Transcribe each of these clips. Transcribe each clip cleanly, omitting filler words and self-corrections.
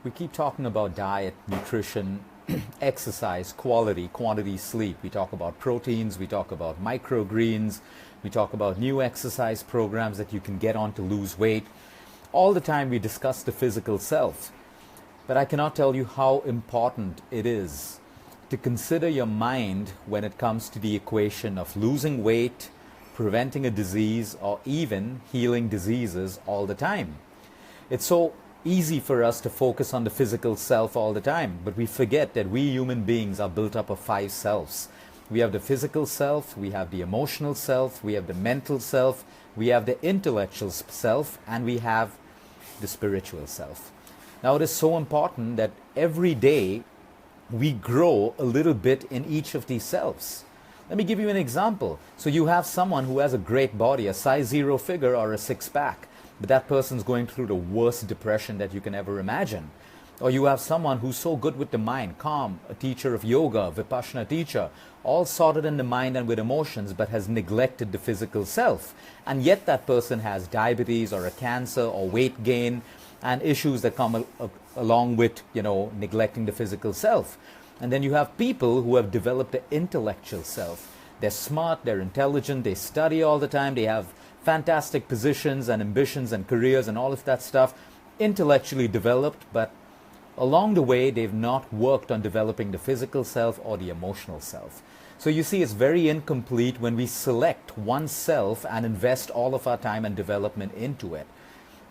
We keep talking about diet, nutrition, exercise, quality, quantity, sleep. We talk about proteins, we talk about microgreens, we talk about new exercise programs that you can get on to lose weight. All the time we discuss the physical self. But I cannot tell you how important it is to consider your mind when it comes to the equation of losing weight, preventing a disease, or even healing diseases all the time. It's so easy for us to focus on the physical self all the time, but we forget that we human beings are built up of 5 selves. We have the physical self, we have the emotional self, we have the mental self, we have the intellectual self, and we have the spiritual self. Now it is so important that every day we grow a little bit in each of these selves. Let me give you an example. So you have someone who has a great body, a size 0 figure or a 6-pack, but that person's going through the worst depression that you can ever imagine. Or you have someone who's so good with the mind, calm, a teacher of yoga, Vipassana teacher, all sorted in the mind and with emotions, but has neglected the physical self. And yet that person has diabetes or a cancer or weight gain and issues that come along with, neglecting the physical self. And then you have people who have developed the intellectual self. They're smart, they're intelligent, they study all the time, they have fantastic positions and ambitions and careers and all of that stuff, intellectually developed, but along the way they've not worked on developing the physical self or the emotional self. So you see, it's very incomplete when we select one self and invest all of our time and development into it.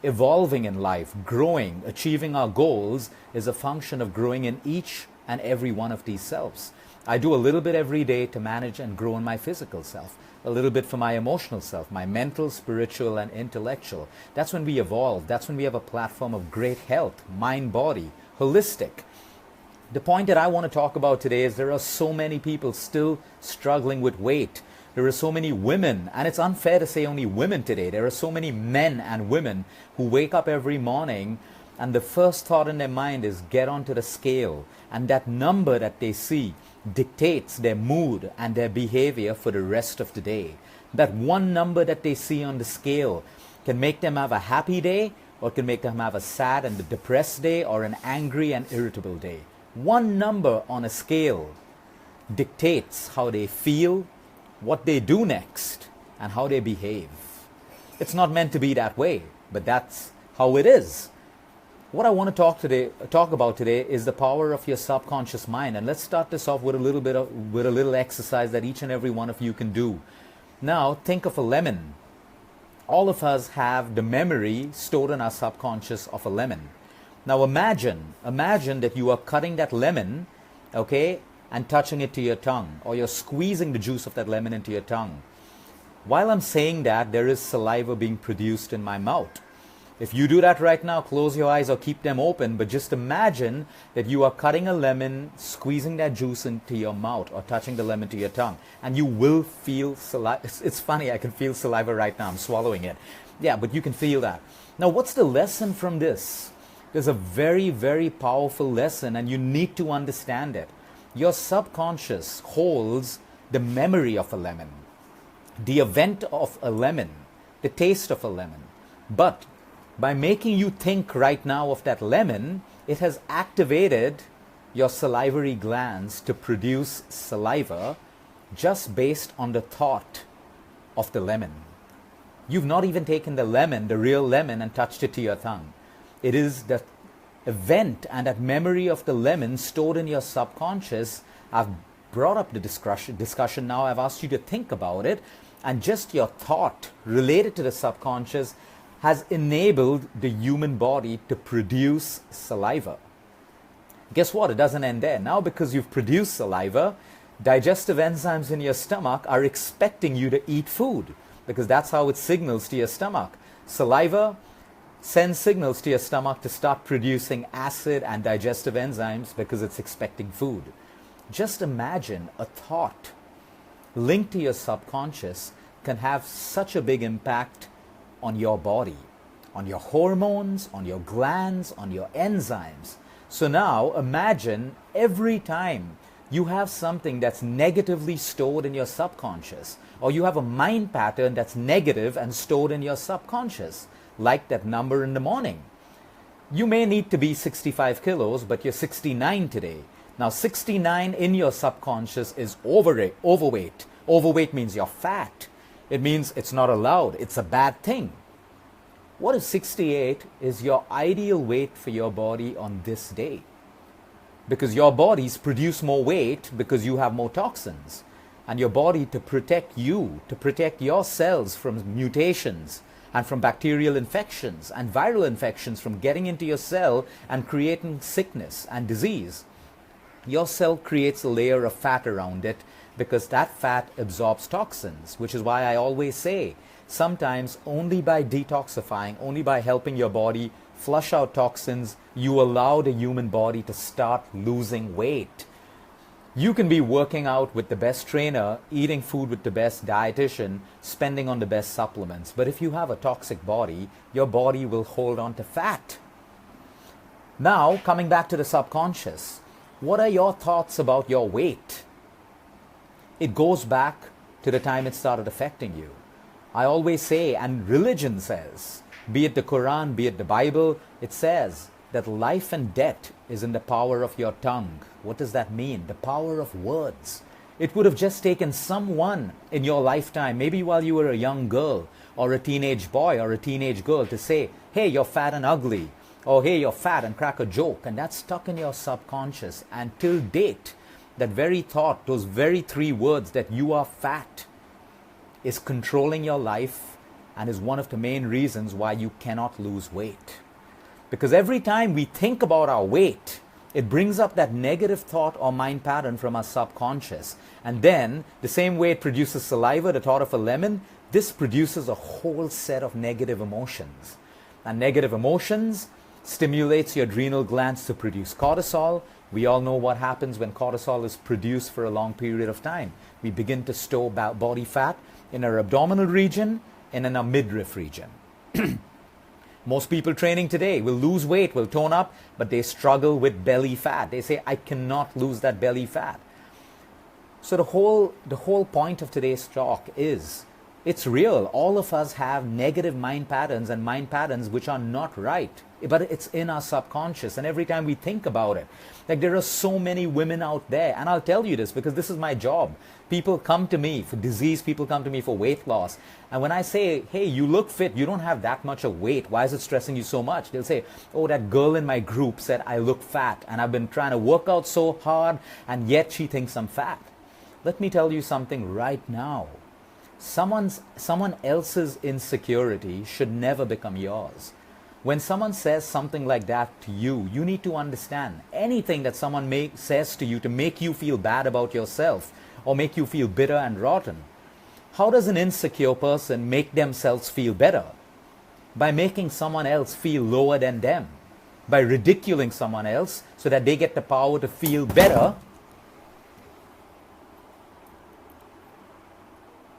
Evolving in life, growing, achieving our goals is a function of growing in each and every one of these selves. I do a little bit every day to manage and grow in my physical self, a little bit for my emotional self, my mental, spiritual, and intellectual. That's when we evolve. That's when we have a platform of great health, mind, body, holistic. The point that I want to talk about today is there are so many people still struggling with weight. There are so many women, and it's unfair to say only women today. There are so many men and women who wake up every morning and the first thought in their mind is get onto the scale. And that number that they see dictates their mood and their behavior for the rest of the day. That one number that they see on the scale can make them have a happy day, or can make them have a sad and a depressed day, or an angry and irritable day. One number on a scale dictates how they feel, what they do next, and how they behave. It's not meant to be that way, but that's how it is. What I want to talk about today is the power of your subconscious mind, and let's start this off with a little exercise that each and every one of you can do. Now, think of a lemon. All of us have the memory stored in our subconscious of a lemon. Now, imagine that you are cutting that lemon, okay, and touching it to your tongue, or you're squeezing the juice of that lemon into your tongue. While I'm saying that, there is saliva being produced in my mouth. If you do that right now, close your eyes or keep them open, but just imagine that you are cutting a lemon, squeezing that juice into your mouth or touching the lemon to your tongue, and you will feel saliva. It's funny, I can feel saliva right now, I'm swallowing it. Yeah, but you can feel that. Now, what's the lesson from this? There's a very, very powerful lesson, and you need to understand it. Your subconscious holds the memory of a lemon, the event of a lemon, the taste of a lemon. But by making you think right now of that lemon, it has activated your salivary glands to produce saliva just based on the thought of the lemon. You've not even taken the lemon, the real lemon, and touched it to your tongue. It is the event and that memory of the lemon stored in your subconscious. I've brought up the discussion now. I've asked you to think about it, and just your thought related to the subconscious has enabled the human body to produce saliva. Guess what? It doesn't end there. Now, because you've produced saliva, digestive enzymes in your stomach are expecting you to eat food, because that's how it signals to your stomach. Saliva sends signals to your stomach to start producing acid and digestive enzymes because it's expecting food. Just imagine a thought linked to your subconscious can have such a big impact on your body, on your hormones, on your glands, on your enzymes. So now imagine every time you have something that's negatively stored in your subconscious, or you have a mind pattern that's negative and stored in your subconscious, like that number in the morning. You may need to be 65 kilos, but you're 69 today. Now, 69 in your subconscious is overweight. Overweight means you're fat. It means it's not allowed. It's a bad thing. What if 68 is your ideal weight for your body on this day? Because your bodies produce more weight because you have more toxins. And your body, to protect you, to protect your cells from mutations and from bacterial infections and viral infections from getting into your cell and creating sickness and disease, your cell creates a layer of fat around it because that fat absorbs toxins, which is why I always say, sometimes only by detoxifying, only by helping your body flush out toxins, you allow the human body to start losing weight. You can be working out with the best trainer, eating food with the best dietitian, spending on the best supplements. But if you have a toxic body, your body will hold on to fat. Now, coming back to the subconscious, what are your thoughts about your weight? It goes back to the time it started affecting you. I always say, and religion says, be it the Quran, be it the Bible, it says that life and death is in the power of your tongue. What does that mean? The power of words. It would have just taken someone in your lifetime, maybe while you were a young girl or a teenage boy or a teenage girl, to say, hey, you're fat and ugly, or hey, you're fat, and crack a joke. And that's stuck in your subconscious. And till date, that very thought, those very 3 words, that you are fat, is controlling your life and is one of the main reasons why you cannot lose weight. Because every time we think about our weight, it brings up that negative thought or mind pattern from our subconscious. And then, the same way it produces saliva, the thought of a lemon, this produces a whole set of negative emotions. And negative emotions stimulates your adrenal glands to produce cortisol. We all know what happens when cortisol is produced for a long period of time. We begin to store body fat in our abdominal region and in our midriff region. Most people training today will lose weight, will tone up, but they struggle with belly fat. They say, I cannot lose that belly fat. So the whole point of today's talk is, it's real. All of us have negative mind patterns and mind patterns which are not right. But it's in our subconscious. And every time we think about it, like there are so many women out there. And I'll tell you this because this is my job. People come to me for disease. People come to me for weight loss. And when I say, hey, you look fit, you don't have that much of weight. Why is it stressing you so much? They'll say, oh, that girl in my group said I look fat. And I've been trying to work out so hard. And yet she thinks I'm fat. Let me tell you something right now. Someone else's insecurity should never become yours. When someone says something like that to you, you need to understand anything that someone says to you to make you feel bad about yourself or make you feel bitter and rotten. How does an insecure person make themselves feel better? By making someone else feel lower than them. By ridiculing someone else so that they get the power to feel better.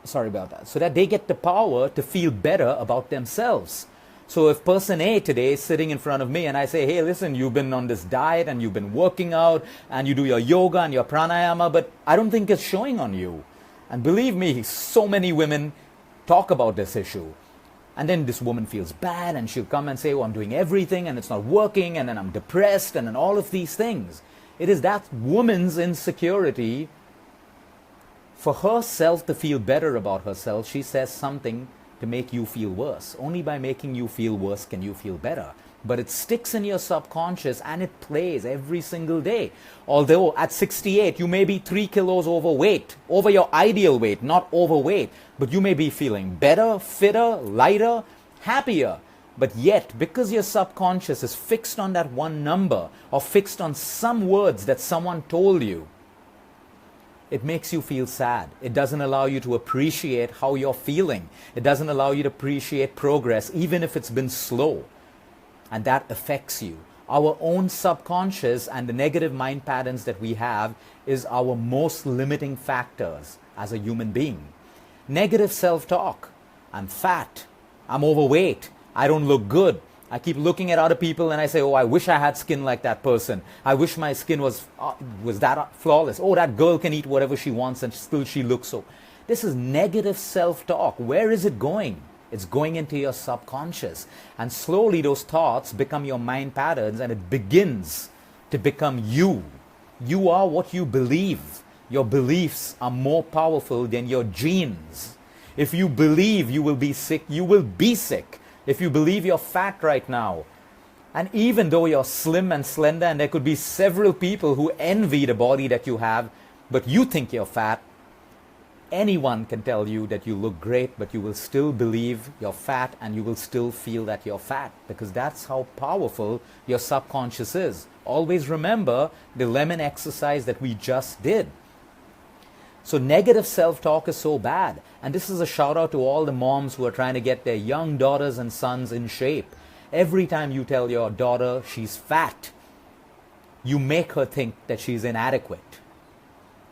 Sorry about that. So that they get the power to feel better about themselves. So if person A today is sitting in front of me and I say, hey, listen, you've been on this diet and you've been working out and you do your yoga and your pranayama, but I don't think it's showing on you. And believe me, so many women talk about this issue. And then this woman feels bad and she'll come and say, oh, I'm doing everything and it's not working and then I'm depressed and then all of these things. It is that woman's insecurity. For herself to feel better about herself, she says something to make you feel worse. Only by making you feel worse can you feel better. But it sticks in your subconscious and it plays every single day. Although at 68, you may be 3 kilos overweight, over your ideal weight, not overweight. But you may be feeling better, fitter, lighter, happier. But yet, because your subconscious is fixed on that one number or fixed on some words that someone told you, it makes you feel sad. It doesn't allow you to appreciate how you're feeling. It doesn't allow you to appreciate progress, even if it's been slow. And that affects you. Our own subconscious and the negative mind patterns that we have is our most limiting factors as a human being. Negative self-talk. I'm fat. I'm overweight. I don't look good. I keep looking at other people and I say, oh, I wish I had skin like that person. I wish my skin was that flawless. Oh, that girl can eat whatever she wants and still she looks so. This is negative self-talk. Where is it going? It's going into your subconscious. And slowly those thoughts become your mind patterns and it begins to become you. You are what you believe. Your beliefs are more powerful than your genes. If you believe you will be sick, you will be sick. If you believe you're fat right now, and even though you're slim and slender, and there could be several people who envy the body that you have, but you think you're fat, anyone can tell you that you look great, but you will still believe you're fat and you will still feel that you're fat, because that's how powerful your subconscious is. Always remember the lemon exercise that we just did. So negative self-talk is so bad. And this is a shout out to all the moms who are trying to get their young daughters and sons in shape. Every time you tell your daughter she's fat, you make her think that she's inadequate.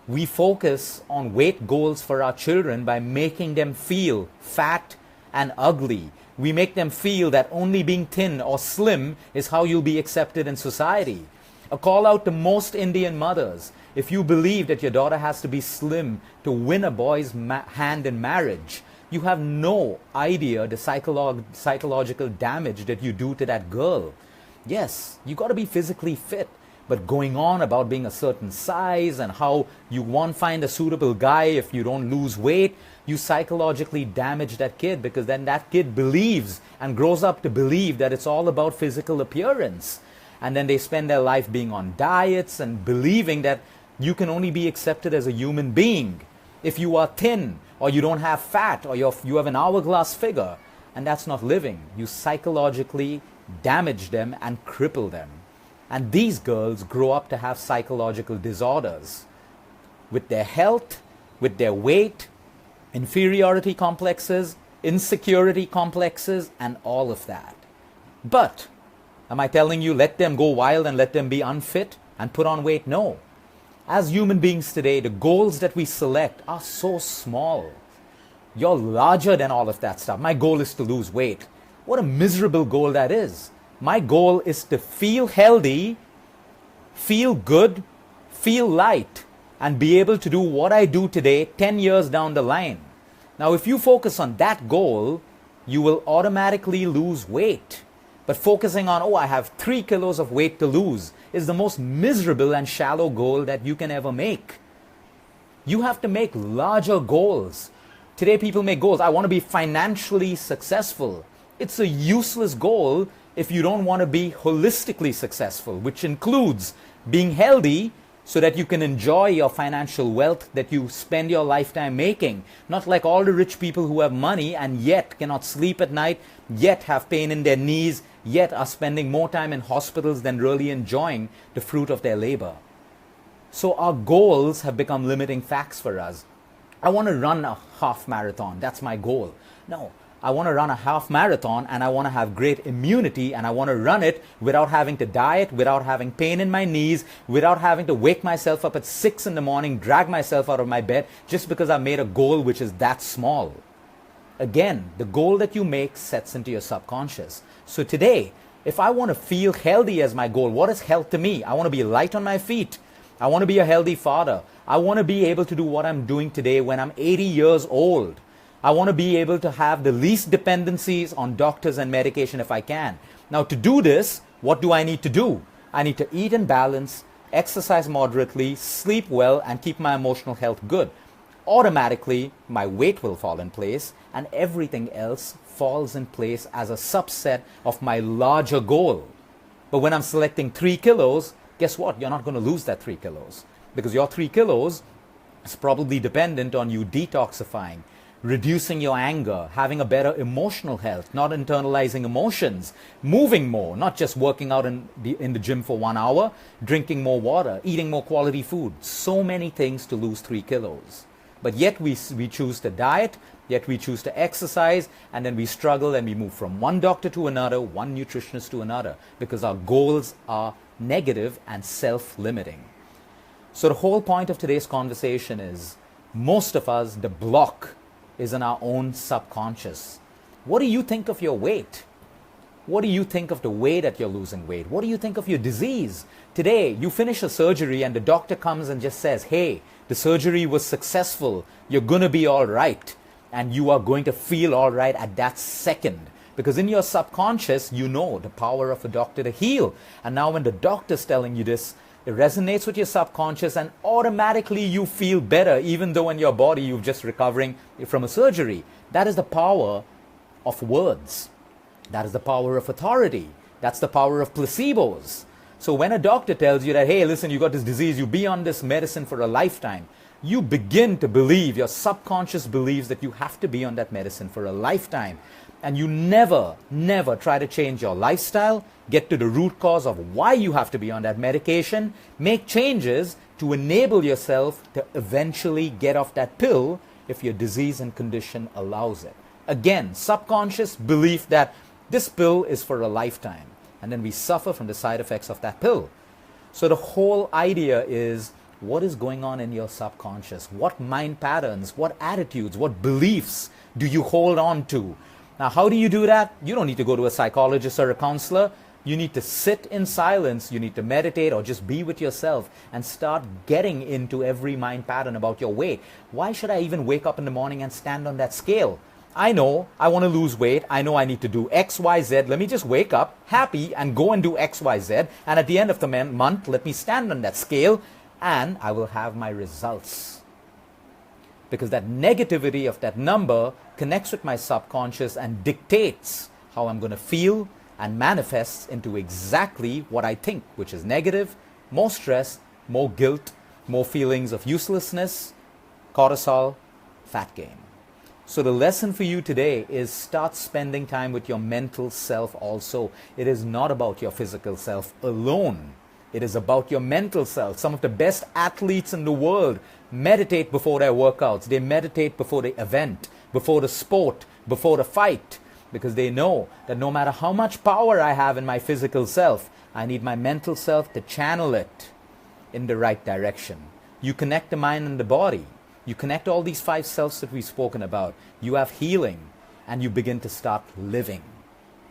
We focus on weight goals for our children by making them feel fat and ugly. We make them feel that only being thin or slim is how you'll be accepted in society. A call out to most Indian mothers. If you believe that your daughter has to be slim to win a boy's hand in marriage, you have no idea the psychological damage that you do to that girl. Yes, you got to be physically fit, but going on about being a certain size and how you won't find a suitable guy if you don't lose weight, you psychologically damage that kid, because then that kid believes and grows up to believe that it's all about physical appearance. And then they spend their life being on diets and believing that you can only be accepted as a human being if you are thin or you don't have fat or you have an hourglass figure. And that's not living. You psychologically damage them and cripple them. And these girls grow up to have psychological disorders with their health, with their weight, inferiority complexes, insecurity complexes, and all of that. But am I telling you let them go wild and let them be unfit and put on weight? No. As human beings today, the goals that we select are so small. You're larger than all of that stuff. My goal is to lose weight. What a miserable goal that is. My goal is to feel healthy, feel good, feel light, and be able to do what I do today 10 years down the line. Now, if you focus on that goal, you will automatically lose weight. But focusing on, I have 3 kilos of weight to lose, is the most miserable and shallow goal that you can ever make. You have to make larger goals. Today people make goals. I want to be financially successful. It's a useless goal if you don't want to be holistically successful, which includes being healthy so that you can enjoy your financial wealth that you spend your lifetime making. Not like all the rich people who have money and yet cannot sleep at night, yet have pain in their knees, yet are spending more time in hospitals than really enjoying the fruit of their labor. So our goals have become limiting facts for us. I want to run a half marathon. That's my goal. No, I want to run a half marathon and I want to have great immunity, and I want to run it without having to diet, without having pain in my knees, without having to wake myself up at 6 in the morning, drag myself out of my bed just because I made a goal which is that small. Again, the goal that you make sets into your subconscious. So today, if I want to feel healthy as my goal, what is health to me? I want to be light on my feet. I want to be a healthy father. I want to be able to do what I'm doing today when I'm 80 years old. I want to be able to have the least dependencies on doctors and medication if I can. Now, to do this, what do I need to do? I need to eat in balance, exercise moderately, sleep well, and keep my emotional health good. Automatically, my weight will fall in place, and everything else falls in place as a subset of my larger goal. But when I'm selecting 3 kilos, guess what? You're not going to lose that 3 kilos, because your 3 kilos is probably dependent on you detoxifying, reducing your anger, having a better emotional health, not internalizing emotions, moving more, not just working out in the gym for 1 hour, drinking more water, eating more quality food. So many things to lose 3 kilos. But yet we choose to diet, yet we choose to exercise, and then we struggle and we move from one doctor to another, one nutritionist to another, because our goals are negative and self-limiting. So the whole point of today's conversation is, most of us, the block is in our own subconscious. What do you think of your weight? What do you think of the way that you're losing weight? What do you think of your disease? Today, you finish a surgery and the doctor comes and just says, hey, the surgery was successful. You're going to be all right. and you are going to feel all right at that second. Because in your subconscious, you know the power of a doctor to heal. And now when the doctor's telling you this, it resonates with your subconscious and automatically you feel better, even though in your body you're just recovering from a surgery. That is the power of words. That is the power of authority. That's the power of placebos. So when a doctor tells you that, hey, listen, you got this disease, you be on this medicine for a lifetime, you begin to believe, your subconscious believes that you have to be on that medicine for a lifetime. And you never, never try to change your lifestyle, get to the root cause of why you have to be on that medication, make changes to enable yourself to eventually get off that pill if your disease and condition allows it. Again, subconscious belief that this pill is for a lifetime, and then we suffer from the side effects of that pill. So the whole idea is, what is going on in your subconscious? What mind patterns, what attitudes, what beliefs do you hold on to? Now, how do you do that? You don't need to go to a psychologist or a counselor. You need to sit in silence. You need to meditate or just be with yourself and start getting into every mind pattern about your weight. Why should I even wake up in the morning and stand on that scale? I know I want to lose weight. I know I need to do X, Y, Z. Let me just wake up happy and go and do X, Y, Z. And at the end of the month, let me stand on that scale and I will have my results. Because that negativity of that number connects with my subconscious and dictates how I'm going to feel and manifests into exactly what I think, which is negative, more stress, more guilt, more feelings of uselessness, cortisol, fat gain. So the lesson for you today is start spending time with your mental self also. It is not about your physical self alone. It is about your mental self. Some of the best athletes in the world meditate before their workouts. They meditate before the event, before the sport, before the fight, because they know that no matter how much power I have in my physical self, I need my mental self to channel it in the right direction. You connect the mind and the body. You connect all these 5 selves that we've spoken about. You have healing and you begin to start living.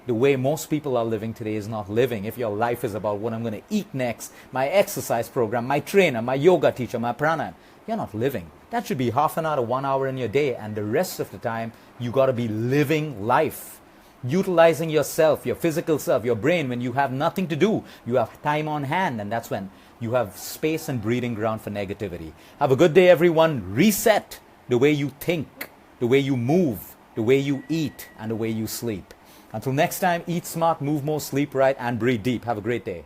The way most people are living today is not living. If your life is about what I'm going to eat next, my exercise program, my trainer, my yoga teacher, my pranayama, you're not living. That should be half an hour to 1 hour in your day, and the rest of the time, you got to be living life. Utilizing yourself, your physical self, your brain when you have nothing to do. You have time on hand, and that's when you have space and breathing ground for negativity. Have a good day, everyone. Reset the way you think, the way you move, the way you eat, and the way you sleep. Until next time, eat smart, move more, sleep right, and breathe deep. Have a great day.